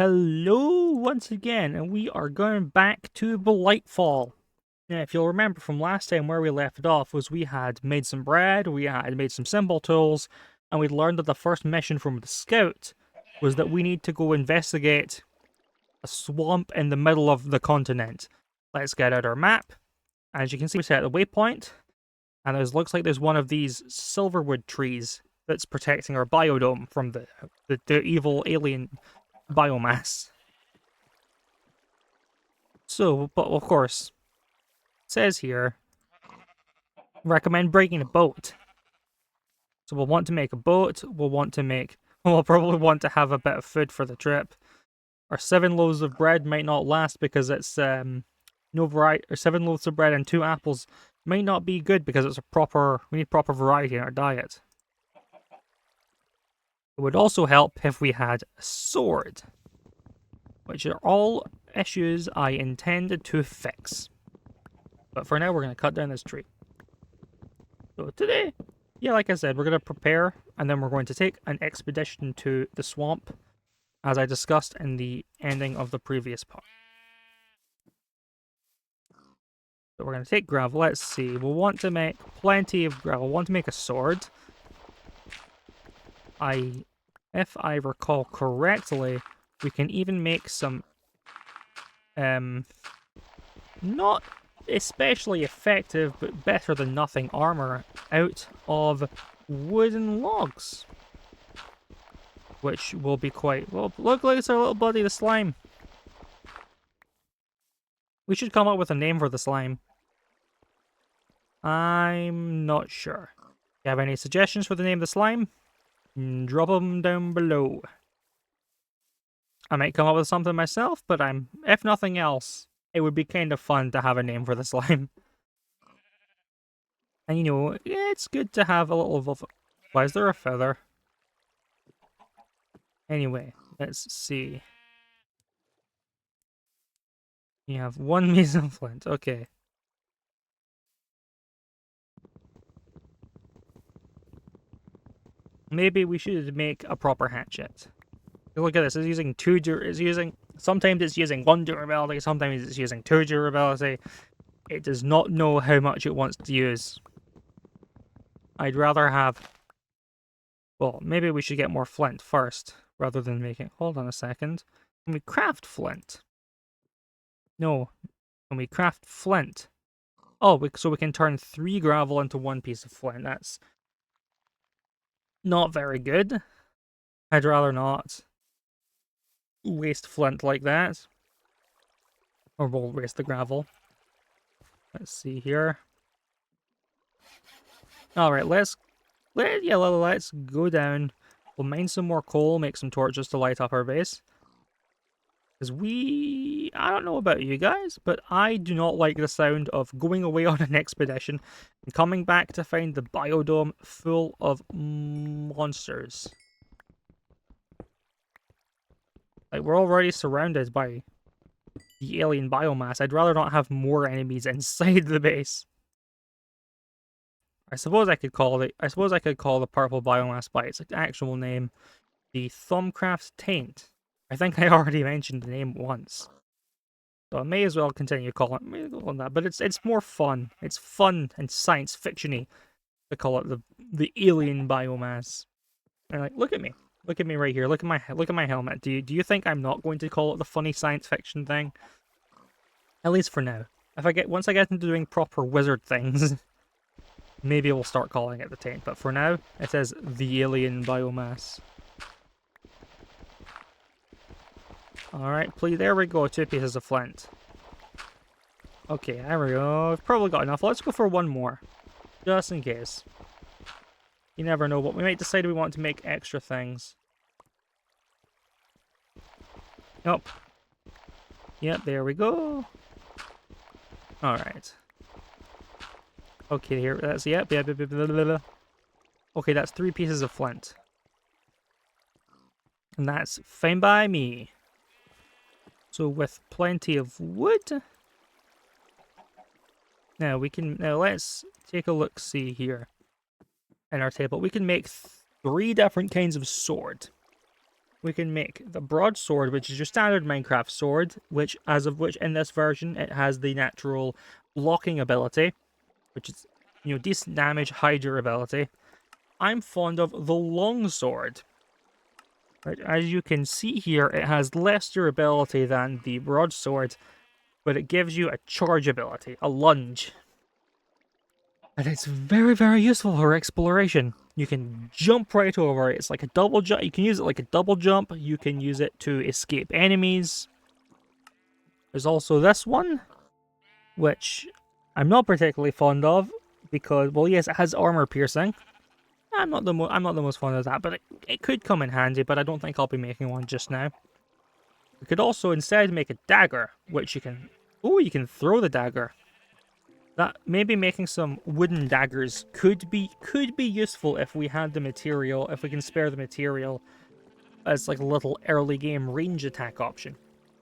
Hello once again, and we are going back to Blightfall. Now, if you'll remember from last time where we left it off was we had made some bread, we had made some simple tools, and we'd learned that the first mission from the scout was that we need to go investigate a swamp in the middle of the continent. Let's get out our map. As you can see, we set the waypoint, and it looks like there's one of these silverwood trees that's protecting our biodome from the evil alien biomass. So, but of course, it says here, recommend breaking a boat. So we'll want to make a boat, we'll probably want to have a bit of food for the trip. Our 7 loaves of bread might not last because it's no variety, or 7 loaves of bread and 2 apples might not be good because we need proper variety in our diet. It would also help if we had a sword, which are all issues I intended to fix. But for now, we're going to cut down this tree. So today, yeah, like I said, we're going to prepare, and then we're going to take an expedition to the swamp, as I discussed in the ending of the previous part. So we're going to take gravel. Let's see. We'll want to make plenty of gravel. We'll want to make a sword. If I recall correctly, we can even make some not especially effective, but better than nothing armor out of wooden logs. Which will be quite... Well, look like it's our little buddy, the slime. We should come up with a name for the slime. I'm not sure. You have any suggestions for the name of the slime? Drop them down below. I might come up with something myself, but if nothing else, it would be kind of fun to have a name for the slime. And you know, it's good to have a little... Why is there a feather? Anyway, let's see. You have 1 piece of flint. Okay. Maybe we should make a proper hatchet. Look at this. It's using sometimes it's using 1 durability, sometimes it's using 2 durability. It does not know how much it wants to use. I'd rather have... Well, maybe we should get more flint first, rather than making... Hold on a second. Can we craft flint? No. Can we craft flint? Oh, so we can turn 3 gravel into 1 piece of flint. That's not very good. I'd rather not waste flint like that. Or we'll waste the gravel. Let's see here. Alright, let's go down. We'll mine some more coal, make some torches to light up our base. Because I don't know about you guys, but I do not like the sound of going away on an expedition and coming back to find the biodome full of monsters. Like, we're already surrounded by the alien biomass. I'd rather not have more enemies inside the base. I suppose I could call the purple biomass by its actual name, the Thumbcraft's Taint. I think I already mentioned the name once, so I may as well continue calling it that. But it's more fun. It's fun and science fictiony to call it the alien biomass. And like, look at me right here. Look at my helmet. Do you think I'm not going to call it the funny science fiction thing? At least for now. Once I get into doing proper wizard things, maybe we'll start calling it the Taint. But for now, it says the alien biomass. Alright, please, there we go, 2 pieces of flint. Okay, there we go. We've probably got enough. Let's go for 1 more. Just in case. You never know what we might decide we want to make extra things. Nope. Yep, there we go. Alright. Okay, here, that's, yep. Okay, that's 3 pieces of flint. And that's fine by me. So with plenty of wood, now let's take a look. See here in our table, we can make 3 different kinds of sword. we can make the broadsword, which is your standard Minecraft sword, which in this version it has the natural blocking ability, which is, you know, decent damage, high durability. I'm fond of the longsword. Right, as you can see here, it has less durability than the broadsword, but it gives you a charge ability, a lunge. And it's very, very useful for exploration. You can jump right over it. It's like a double jump. You can use it like a double jump. You can use it to escape enemies. There's also this one, which I'm not particularly fond of because, well, yes, it has armor piercing. I'm not the most fond of that, but it could come in handy. But I don't think I'll be making one just now. We could also instead make a dagger, which you can. Oh, you can throw the dagger. That maybe making some wooden daggers could be useful if we had the material, if we can spare the material as like a little early game range attack option.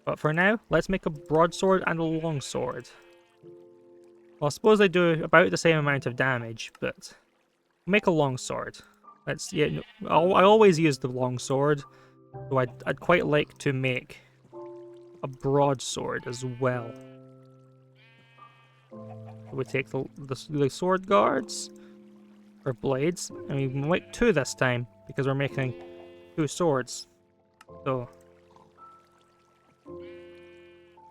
But for now, let's make a broadsword and a longsword. Well, I suppose they do about the same amount of damage, but make a longsword. Let's I always use the longsword, so I'd quite like to make a broadsword as well. We take the sword guards, or blades, and we make 2 this time, because we're making 2 swords. So,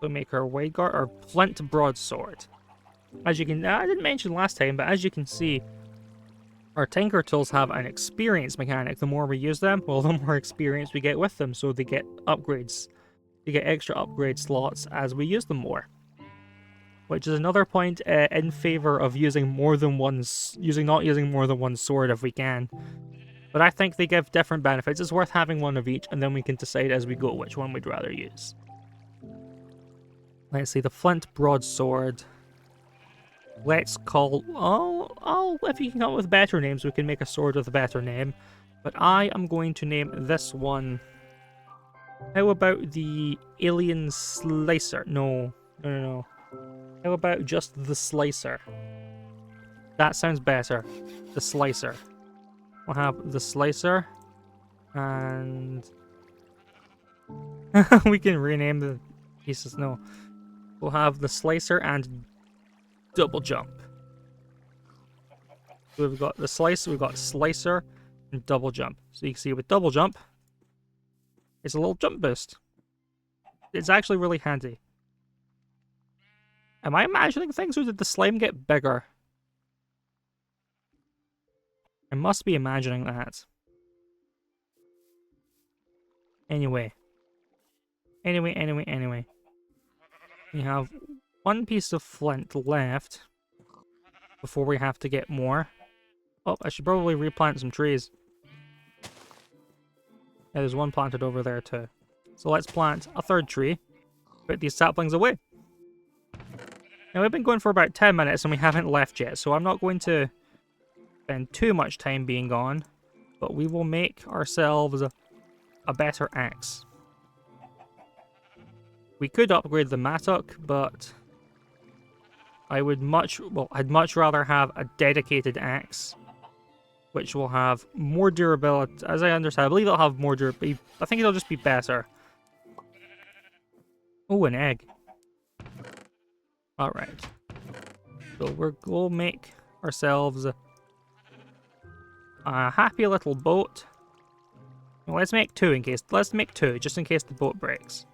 we'll make our wide guard, our flint broadsword. As you can, I didn't mention last time, but as you can see, our tinker tools have an experience mechanic. The more we use them, well, the more experience we get with them, so they get upgrades. They get extra upgrade slots as we use them more. Which is another point in favor of not using more than one sword if we can. But I think they give different benefits. It's worth having one of each, and then we can decide as we go which one we'd rather use. Let's see, the flint broadsword. Let's call... Oh, if you can come up with better names, we can make a sword with a better name. But I am going to name this one... How about the alien slicer? No. How about just the slicer? That sounds better. The slicer. We'll have the slicer. And... we can rename the pieces. No. We'll have the slicer and double jump. So we've got the slicer, we've got slicer, and double jump. So you can see with double jump, it's a little jump boost. It's actually really handy. Am I imagining things, or did the slime get bigger? I must be imagining that. Anyway. We have 1 piece of flint left before we have to get more. Oh, I should probably replant some trees. Yeah, there's 1 planted over there too. So let's plant a 3rd tree. Put these saplings away. Now we've been going for about 10 minutes and we haven't left yet, so I'm not going to spend too much time being gone, but we will make ourselves a better axe. We could upgrade the mattock, but I'd much rather have a dedicated axe, which will have more durability. As I understand, I believe it'll have more durability. I think it'll just be better. Oh, an egg. Alright. So we'll make ourselves a happy little boat. Well, let's make 2 just in case the boat breaks.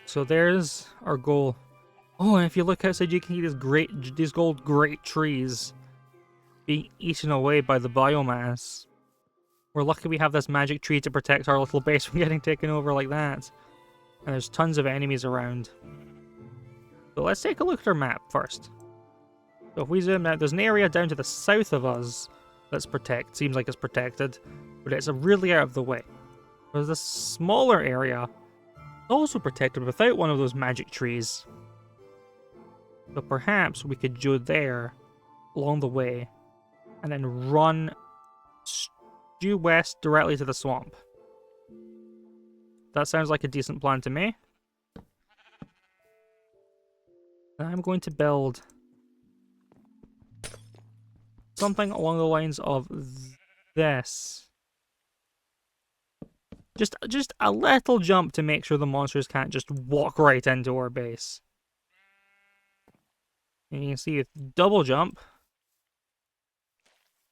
So there's our goal. Oh, and if you look outside, you can see these gold great trees being eaten away by the biomass. We're lucky we have this magic tree to protect our little base from getting taken over like that. And there's tons of enemies around. So let's take a look at our map first. So if we zoom out, there's an area down to the south of us that's seems like it's protected, but it's really out of the way. There's this smaller area also protected without one of those magic trees. So perhaps we could go there along the way and then run due west directly to the swamp. That sounds like a decent plan to me. I'm going to build something along the lines of this. Just a little jump to make sure the monsters can't just walk right into our base. And you can see with double jump,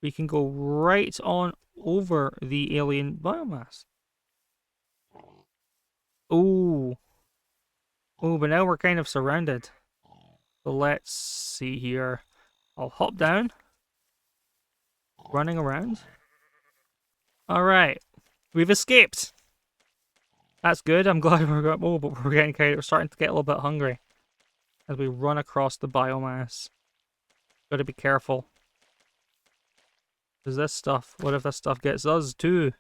we can go right on over the alien biomass. Ooh. Ooh, but now we're kind of surrounded. So let's see here. I'll hop down. Running around. Alright. We've escaped. That's good. I'm glad we're going. Oh, but we're starting to get a little bit hungry as we run across the biomass. Gotta be careful. Is this stuff? What if this stuff gets us too?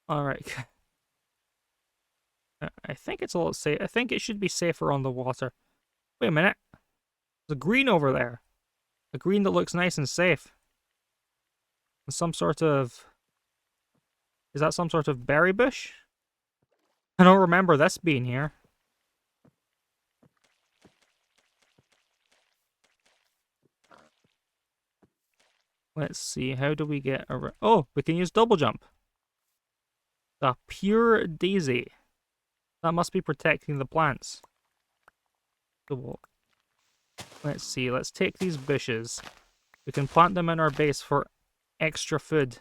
Alright. I think it's a little safe. I think it should be safer on the water. Wait a minute. There's a green over there. A green that looks nice and safe. Some sort of... Is that some sort of berry bush? I don't remember this being here. Let's see, how do we get around? Oh, we can use double jump. The pure daisy. That must be protecting the plants. So, let's see, let's take these bushes. We can plant them in our base for extra food.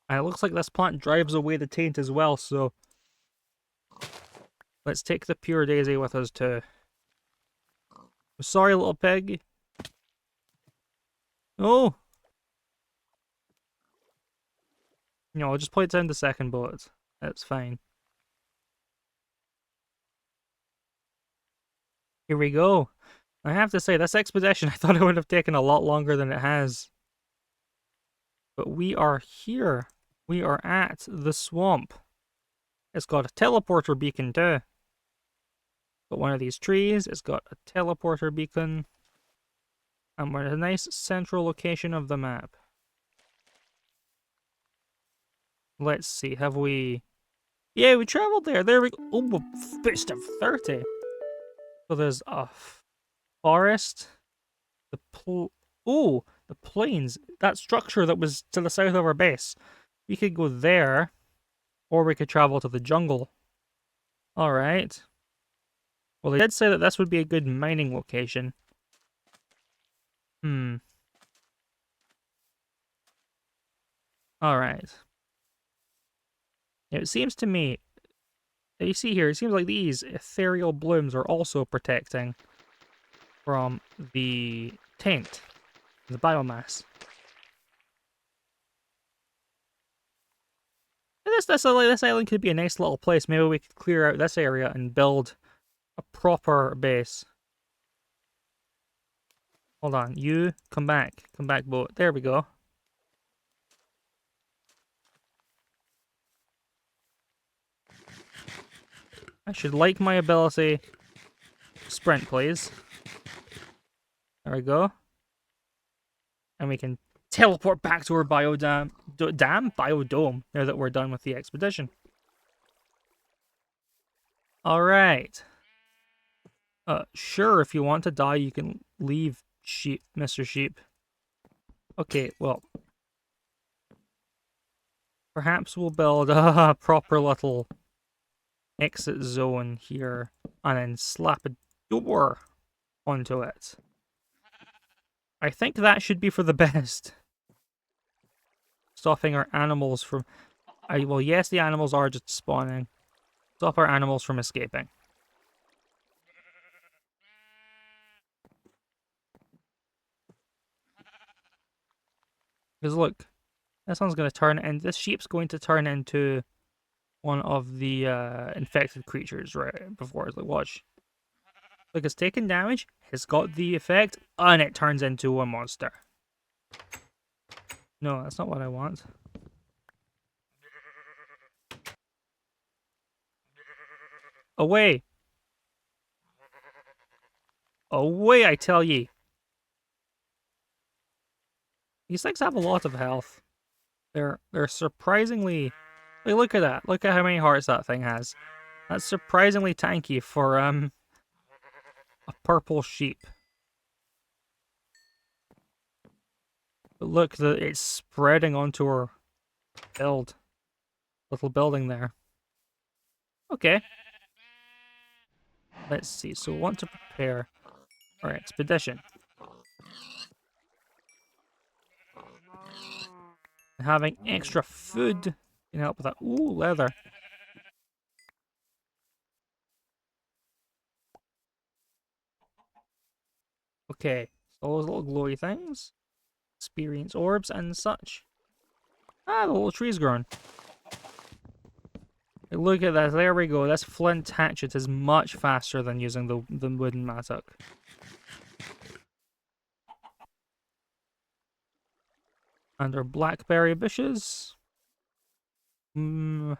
And it looks like this plant drives away the taint as well, so... Let's take the pure daisy with us too. I'm sorry, little pig. Oh! No, I'll just put it down the second bullet. That's fine. Here we go. I have to say, this expedition, I thought it would have taken a lot longer than it has. But we are here. We are at the swamp. It's got a teleporter beacon too. Got one of these trees. It's got a teleporter beacon. And we're at a nice central location of the map. Let's see, have we... Yeah, we traveled there. There we go. Oh, a boost of 30. So there's a forest. Oh, the plains. That structure that was to the south of our base. We could go there. Or we could travel to the jungle. Alright. Well, they did say that this would be a good mining location. Alright. It seems to me, you see here, it seems like these ethereal blooms are also protecting from the taint, the biomass. And this island could be a nice little place. Maybe we could clear out this area and build a proper base. Hold on, you come back, boat. There we go. I should like my ability. Sprint, please. There we go. And we can teleport back to our biodome, biodome, now that we're done with the expedition. Alright. Sure, if you want to die, you can leave, sheep, Mr. Sheep. Okay, well. Perhaps we'll build a proper little exit zone here, and then slap a door onto it. I think that should be for the best. Stopping our animals from... well, yes, the animals are just spawning. Stop our animals from escaping. Because look, this one's going to turn, and this sheep's going to turn into one of the infected creatures right before it's like, watch. Look, it's taken damage, it's got the effect, and it turns into a monster. No, that's not what I want. Away! Away, I tell ye! These things have a lot of health. They're surprisingly... Like, look at that. Look at how many hearts that thing has. That's surprisingly tanky for a purple sheep. But look, it's spreading onto our little building there. Okay. Let's see. So we want to prepare our expedition. Having extra food can help with that. Ooh, leather. Okay, so those little glowy things. Experience orbs and such. Ah, the little tree's grown. Look at that, there we go. This flint hatchet is much faster than using the wooden mattock. And our blackberry bushes. I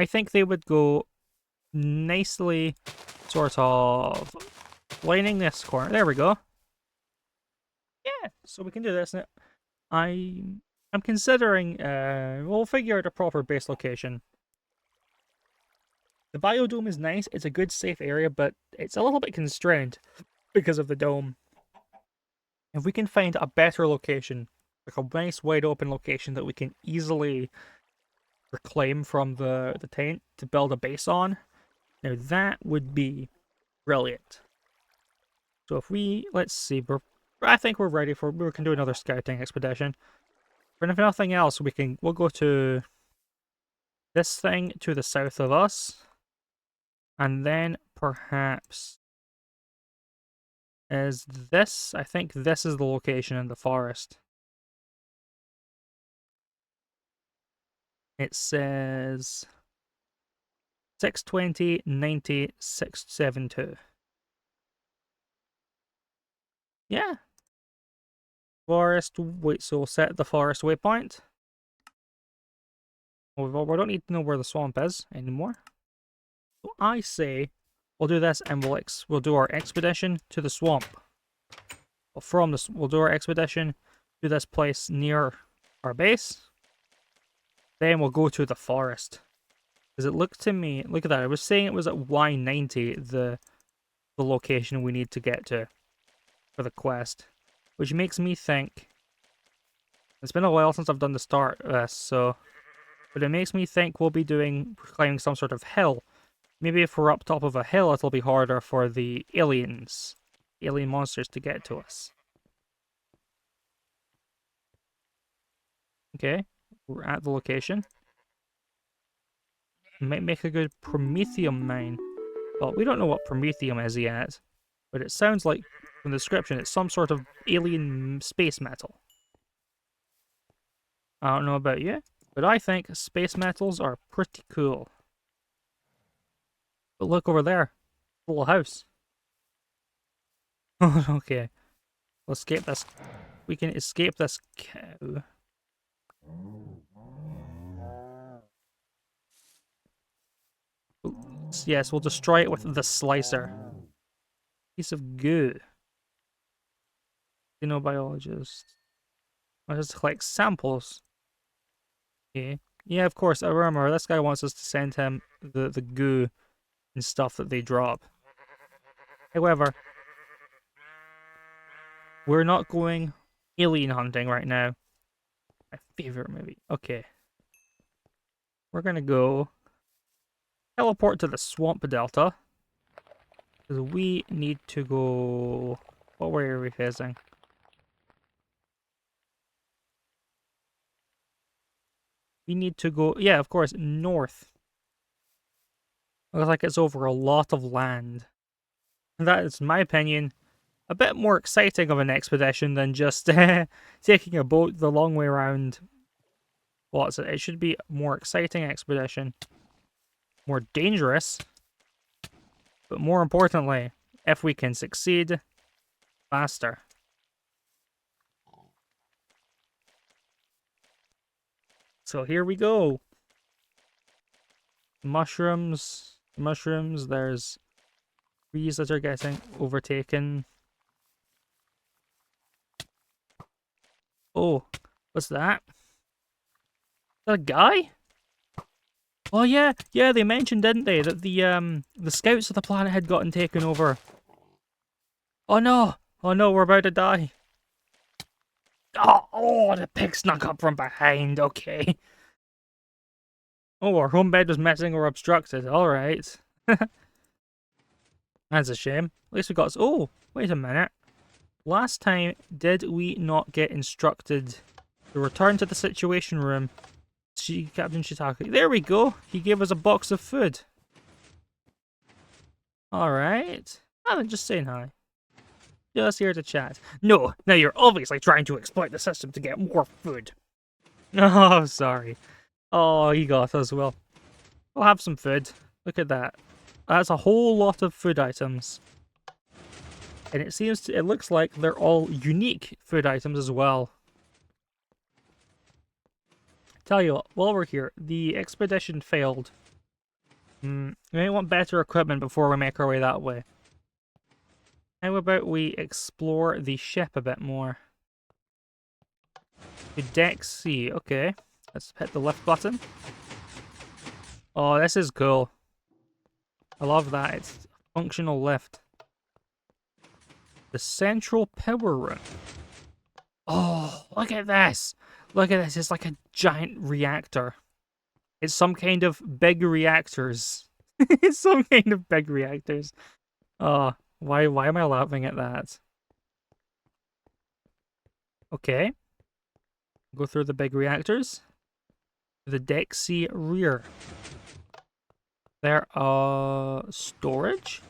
think they would go nicely sort of lining this corner. There we go. Yeah, so we can do this. I'm considering we'll figure out a proper base location. The biodome is nice, it's a good safe area, but it's a little bit constrained because of the dome. If we can find a better location, like a nice wide open location that we can easily reclaim from the tent to build a base on, now that would be brilliant. So if we, let's see, I think we're ready we can do another scouting expedition. But if nothing else, we'll go to this thing to the south of us. And then perhaps is this, I think this is the location in the forest. It says 620 90 672. Yeah. Forest, wait, so we'll set the forest waypoint. We don't need to know where the swamp is anymore. So I say we'll do this and we'll do our expedition to the swamp. Well, we'll do our expedition to this place near our base. Then we'll go to the forest. Because it looked to me, look at that, I was saying it was at Y90, the location we need to get to for the quest. Which makes me think, it's been a while since I've done the start of this, so, but it makes me think we'll be climbing some sort of hill. Maybe if we're up top of a hill, it'll be harder for the alien monsters to get to us. Okay, we're at the location. Might make a good promethium mine. Well, we don't know what promethium is yet, but it sounds like, from the description, it's some sort of alien space metal. I don't know about you, but I think space metals are pretty cool. But look over there, little house. Okay, let's escape this. We can escape this cow. Yes, we'll destroy it with the slicer. Piece of goo. Xenobiologist. I'll just collect samples. Okay. Yeah, of course, I remember this guy wants us to send him the goo and stuff that they drop. However, we're not going alien hunting right now. My favorite movie. Okay. We're gonna go teleport to the swamp delta. Because we need to go... What way are we facing? We need to go... Yeah, of course, north. Looks like it's over a lot of land. And that is, in my opinion, a bit more exciting of an expedition than just taking a boat the long way around. What's it? It should be a more exciting expedition. More dangerous. But more importantly, if we can succeed, faster. So here we go. Mushrooms. There's trees that are getting overtaken. Oh, what's that? Is that a guy? Oh yeah, yeah, they mentioned, didn't they, that the scouts of the planet had gotten taken over. Oh no! Oh no, we're about to die. Oh, the pig snuck up from behind, okay. Oh, our home bed was missing or obstructed, alright. That's a shame. At least we got... Oh, wait a minute. Last time, did we not get instructed to return to the Situation Room? Captain Shiitake. There we go. He gave us a box of food. Alright. Oh, then just saying hi. Just here to chat. No, now you're obviously trying to exploit the system to get more food. Oh, sorry. Oh, he got us. Well, we'll have some food. Look at that. That's a whole lot of food items. And it looks like they're all unique food items as well. Tell you what, while we're here, the expedition failed. We may want better equipment before we make our way that way. How about we explore the ship a bit more? To deck C, okay. Let's hit the lift button. Oh, this is cool. I love that. It's a functional lift. The central power room. Oh, look at this. Look at this. It's like a giant reactor. It's some kind of big reactors. It's some kind of big reactors. Oh, why am I laughing at that? Okay. Go through the big reactors. The deck C rear. There, storage?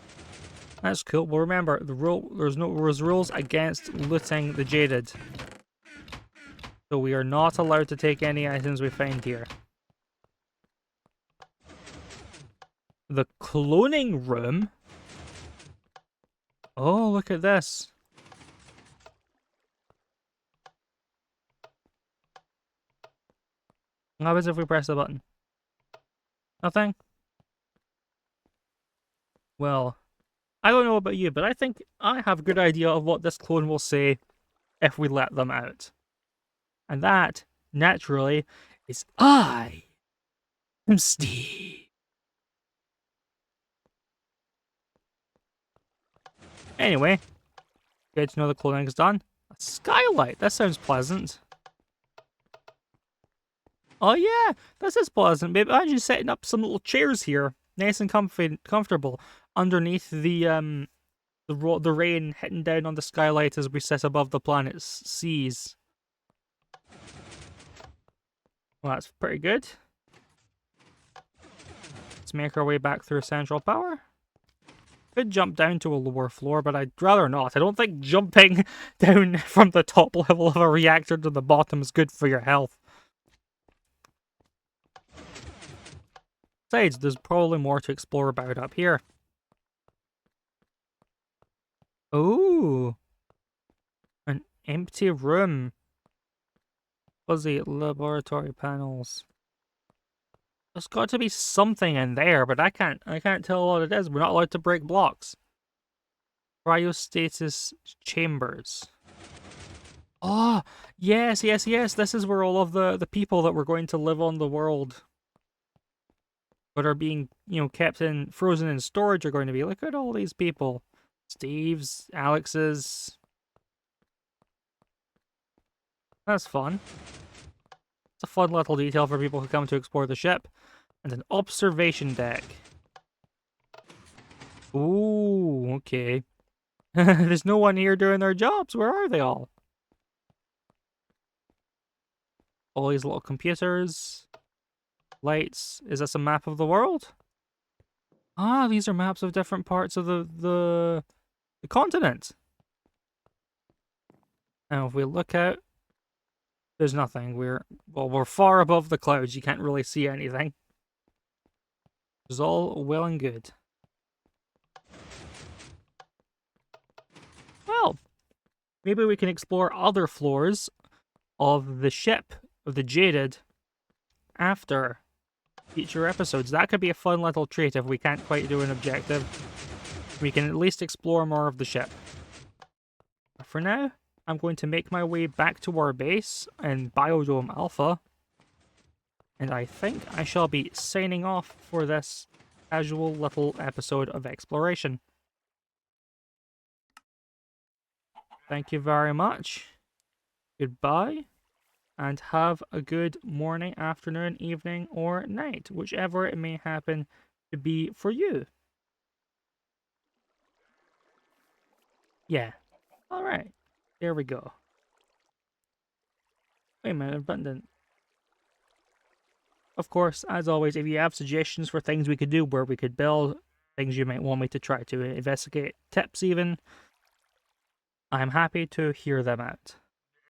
That's cool. Well, remember, there's rules against looting the Jaded. So we are not allowed to take any items we find here. The cloning room? Oh, look at this. What happens if we press the button? Nothing? Well, I don't know about you, but I think I have a good idea of what this clone will say if we let them out. And that, naturally, is I am Steve. Anyway, good to know the cloning is done. A skylight, that sounds pleasant. Oh yeah, this is pleasant. Maybe imagine setting up some little chairs here, nice and comfortable, underneath the rain hitting down on the skylight as we sit above the planet's seas. Well, that's pretty good. Let's make our way back through central power. Could jump down to a lower floor, but I'd rather not. I don't think jumping down from the top level of a reactor to the bottom is good for your health. Besides, there's probably more to explore about up here. Oh, an empty room. Fuzzy laboratory panels. There's got to be something in there, but I can't tell what it is. We're not allowed to break blocks. Cryostasis chambers. Oh, yes. This is where all of the people that were going to live on the world but are being, kept frozen in storage are going to be. Look at all these people. Steve's, Alex's. That's fun. It's a fun little detail for people who come to explore the ship. And an observation deck. Ooh, okay. There's no one here doing their jobs. Where are they all? All these little computers. Lights. Is this a map of the world? Ah, these are maps of different parts of the continent. Now, if we look out, there's nothing. We're far above the clouds. You can't really see anything. It's all well and good. Well, maybe we can explore other floors of the ship, of the Jaded, after future episodes. That could be a fun little treat if we can't quite do an objective. We can at least explore more of the ship. But for now, I'm going to make my way back to our base in Biodome Alpha. And I think I shall be signing off for this casual little episode of exploration. Thank you very much. Goodbye, and have a good morning, afternoon, evening, or night, whichever it may happen to be for you. Yeah. Alright. There we go. Wait a minute, button didn't. Of course, as always, if you have suggestions for things we could do, where we could build, things you might want me to try to investigate, tips even, I'm happy to hear them out.